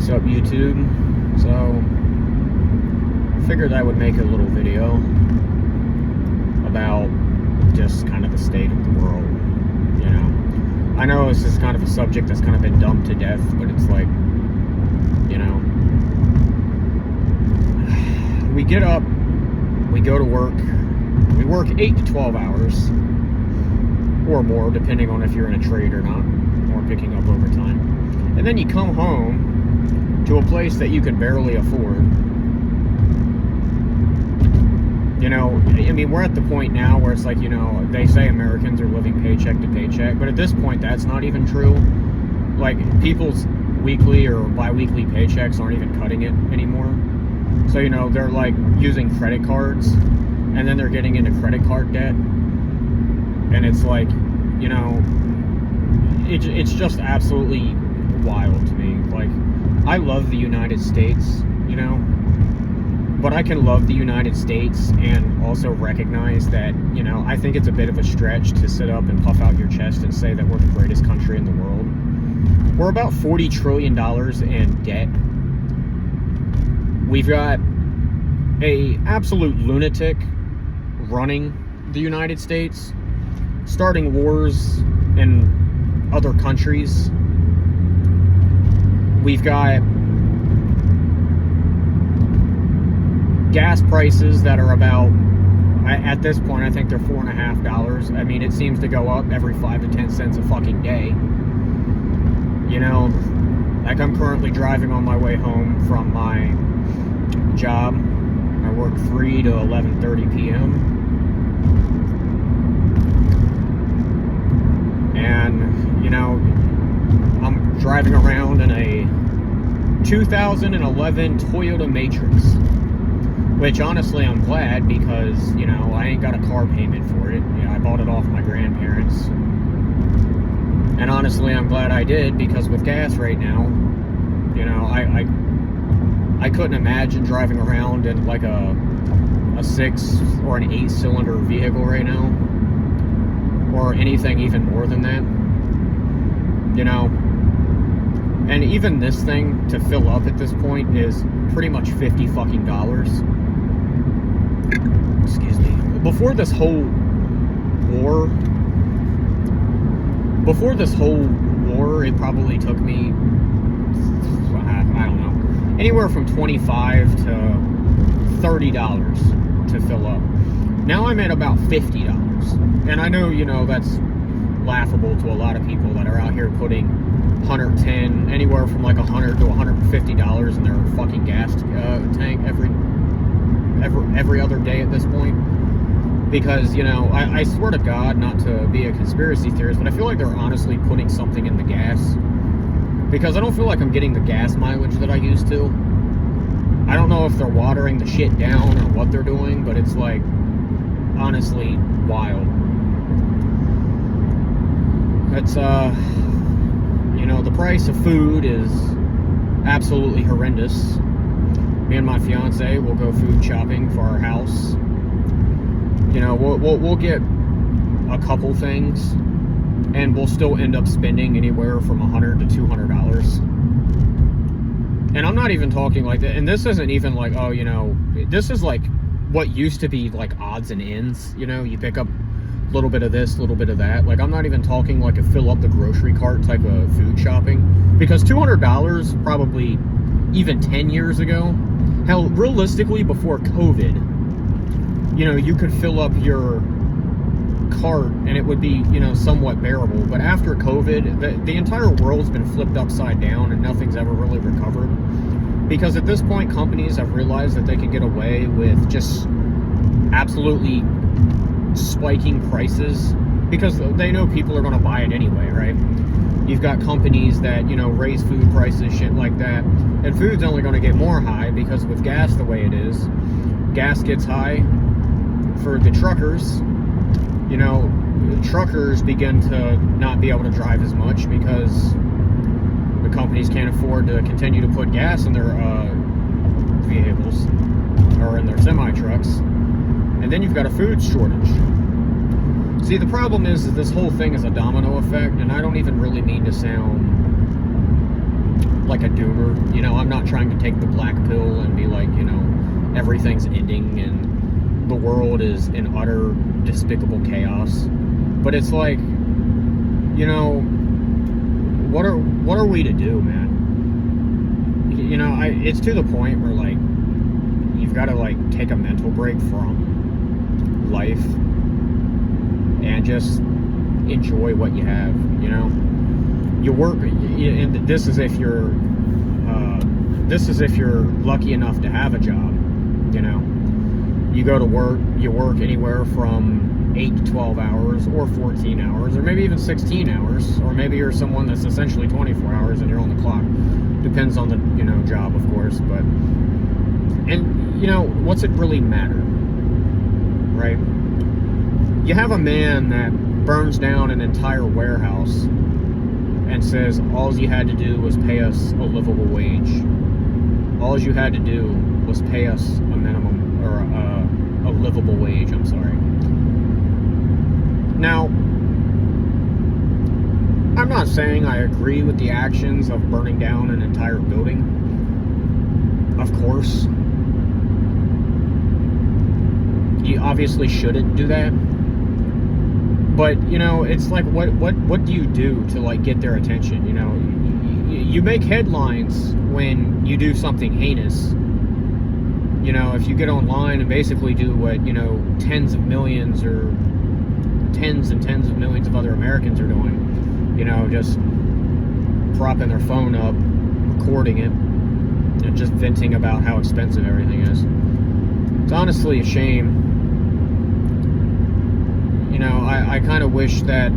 What's up, YouTube? So, figured I would make a little video about just kind of the state of the world, you know. I know this is kind of a subject that's kind of been dumbed to death, but it's like, you know, we get up, we go to work, we work 8 to 12 hours, or more, depending on if you're in a trade or not, or picking up overtime. And then you come home to a place that you can barely afford. You know, I mean, we're at the point now where it's like, you know, they say Americans are living paycheck to paycheck, but at this point, that's not even true. Like, people's weekly or bi-weekly paychecks aren't even cutting it anymore. So, you know, they're like using credit cards, and then they're getting into credit card debt. And it's like, you know, it's just absolutely wild to me. Like, I love the United States, you know, but I can love the United States and also recognize that, you know, I think it's a bit of a stretch to sit up and puff out your chest and say that we're the greatest country in the world. We're about $40 trillion in debt. We've got a absolute lunatic running the United States, starting wars in other countries. We've got gas prices that are about, at this point, I think they're $4.50. I mean, it seems to go up every 5 to 10 cents a fucking day. You know, like, I'm currently driving on my way home from my job. I work 3 to 11:30 p.m. And, you know, I'm driving around in a 2011 Toyota Matrix, which honestly I'm glad, because, you know, I ain't got a car payment for it. You know, I bought it off my grandparents. And honestly, I'm glad I did, because with gas right now, you know, I couldn't imagine driving around in like a 6 or an 8-cylinder vehicle right now, or anything even more than that, you know. And even this thing to fill up at this point is pretty much $50 fucking dollars. Excuse me. Before this whole war, it probably took me, I don't know, anywhere from $25 to $30 to fill up. Now I'm at about $50. And I know, you know, that's laughable to a lot of people that are out here putting $110, anywhere from like $100 to $150 in their fucking gas tank every other day at this point. Because, you know, I swear to God, not to be a conspiracy theorist, but I feel like they're honestly putting something in the gas. Because I don't feel like I'm getting the gas mileage that I used to. I don't know if they're watering the shit down or what they're doing, but it's like, honestly, wild. It's, you know, the price of food is absolutely horrendous. Me and my fiance will go food shopping for our house. You know, we'll get a couple things, and we'll still end up spending anywhere from $100 to $200. And I'm not even talking like that. And this isn't even like, oh, you know, this is like what used to be like odds and ends. You know, you pick up a little bit of this, a little bit of that. Like, I'm not even talking like a fill up the grocery cart type of food shopping, because $200 probably even 10 years ago, hell, realistically before COVID, you know, you could fill up your cart and it would be, you know, somewhat bearable. But after COVID, the entire world's been flipped upside down, and nothing's ever really recovered, because at this point companies have realized that they can get away with just absolutely spiking prices, because they know people are going to buy it anyway, right? You've got companies that, you know, raise food prices, shit like that, and food's only going to get more high, because with gas the way it is, gas gets high for the truckers. You know, truckers begin to not be able to drive as much because the companies can't afford to continue to put gas in their vehicles or in their semi-trucks. And then you've got a food shortage. See, the problem is that this whole thing is a domino effect, and I don't even really mean to sound like a doomer. You know, I'm not trying to take the black pill and be like, you know, everything's ending and the world is in utter despicable chaos. But it's like, you know, what are we to do, man? You know, it's to the point where, like, you've got to, like, take a mental break from life and just enjoy what you have, you know? You work, and this is if you're lucky enough to have a job, you know? You go to work, you work anywhere from 8 to 12 hours, or 14 hours, or maybe even 16 hours, or maybe you're someone that's essentially 24 hours and you're on the clock. Depends on the, you know, job, of course, but, and, you know, what's it really matter, right? You have a man that burns down an entire warehouse and says all you had to do was pay us a livable wage. All you had to do was pay us a minimum, or a livable wage, I'm sorry. Now, I'm not saying I agree with the actions of burning down an entire building. Of course. You obviously shouldn't do that. But, you know, it's like, what do you do to, like, get their attention, you know? You make headlines when you do something heinous. You know, if you get online and basically do what, you know, tens and tens of millions of other Americans are doing, you know, just propping their phone up, recording it, and just venting about how expensive everything is. It's honestly a shame. You know, I kind of wish that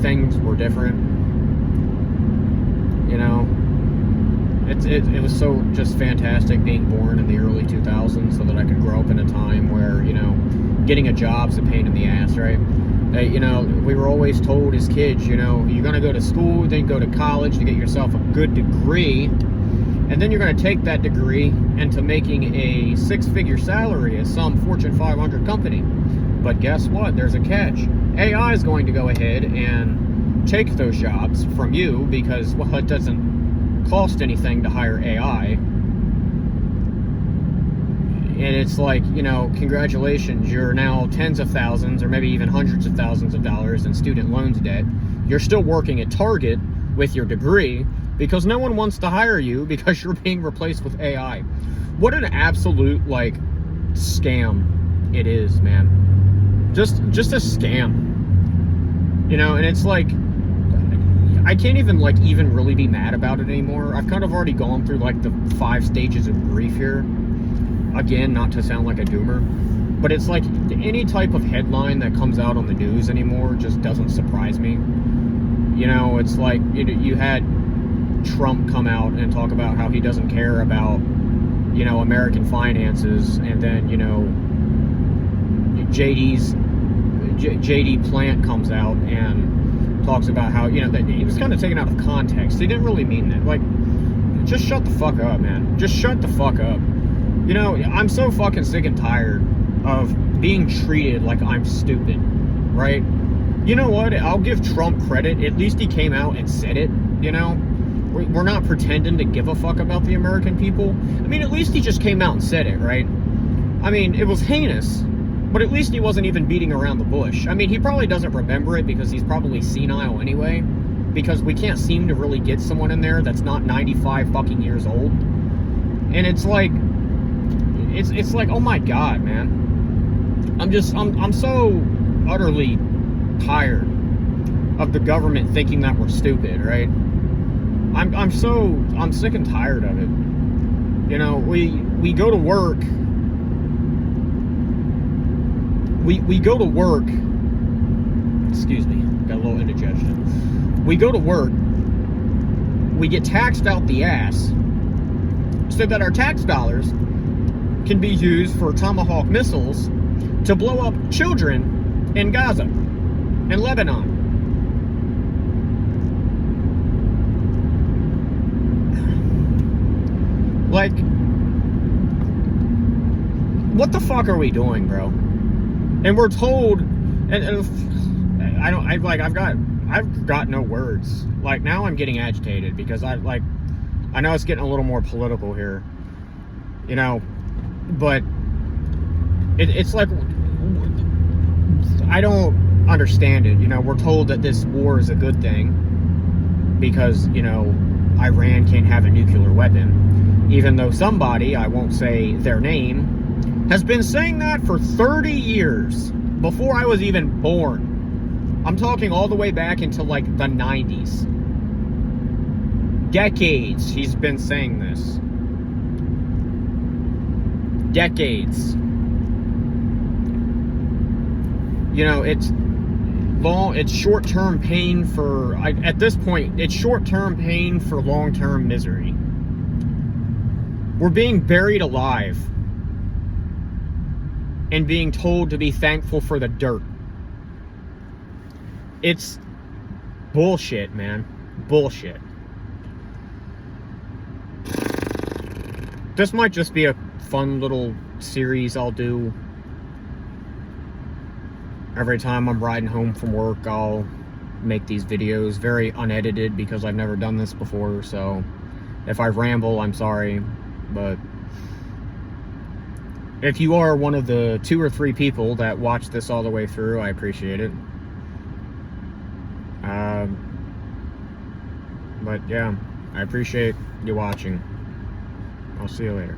things were different. You know, it was so just fantastic being born in the early 2000s so that I could grow up in a time where, you know, getting a job's a pain in the ass, right? You know, we were always told as kids, you know, you're going to go to school, then go to college to get yourself a good degree, and then you're going to take that degree into making a six-figure salary at some Fortune 500 company. But guess what? There's a catch. AI is going to go ahead and take those jobs from you because, well, it doesn't cost anything to hire AI. And it's like, you know, congratulations, you're now tens of thousands or maybe even hundreds of thousands of dollars in student loans debt. You're still working at Target with your degree because no one wants to hire you because you're being replaced with AI. What an absolute, like, scam it is, man. Just a scam. You know, and it's like, I can't even, like, even really be mad about it anymore. I've kind of already gone through, like, the 5 stages of grief here. Again, not to sound like a doomer, but it's like any type of headline that comes out on the news anymore just doesn't surprise me. You know, it's like, you had Trump come out and talk about how he doesn't care about, you know, American finances, and then, you know, JD Plant comes out and talks about how, you know, that he was kind of taken out of context. He didn't really mean that. Like, just shut the fuck up, man. Just shut the fuck up. You know, I'm so fucking sick and tired of being treated like I'm stupid, right? You know what? I'll give Trump credit. At least he came out and said it, you know? We're not pretending to give a fuck about the American people. I mean, at least he just came out and said it, right? I mean, it was heinous, but at least he wasn't even beating around the bush. I mean, he probably doesn't remember it because he's probably senile anyway, because we can't seem to really get someone in there that's not 95 fucking years old. And it's like, it's like, oh my God, man. I'm so utterly tired of the government thinking that we're stupid, right? I'm sick and tired of it. You know, we go to work. We go to work. Excuse me, got a little indigestion. We go to work. We get taxed out the ass so that our tax dollars can be used for Tomahawk missiles to blow up children in Gaza and Lebanon. Like, what the fuck are we doing, bro? And we're told, and I've got no words. Like, now I'm getting agitated because I know it's getting a little more political here, you know, but it's like, I don't understand it. You know, we're told that this war is a good thing because, you know, Iran can't have a nuclear weapon, even though somebody, I won't say their name, has been saying that for 30 years, before I was even born. I'm talking all the way back into like the 90s. Decades he's been saying this. Decades. You know, it's short-term pain for, at this point, it's short-term pain for long-term misery. We're being buried alive and being told to be thankful for the dirt. It's bullshit, man. Bullshit. This might just be a fun little series I'll do. Every time I'm riding home from work, I'll make these videos very unedited because I've never done this before. So if I ramble, I'm sorry. But if you are one of the 2 or 3 people that watch this all the way through, I appreciate it. But yeah, I appreciate you watching. I'll see you later.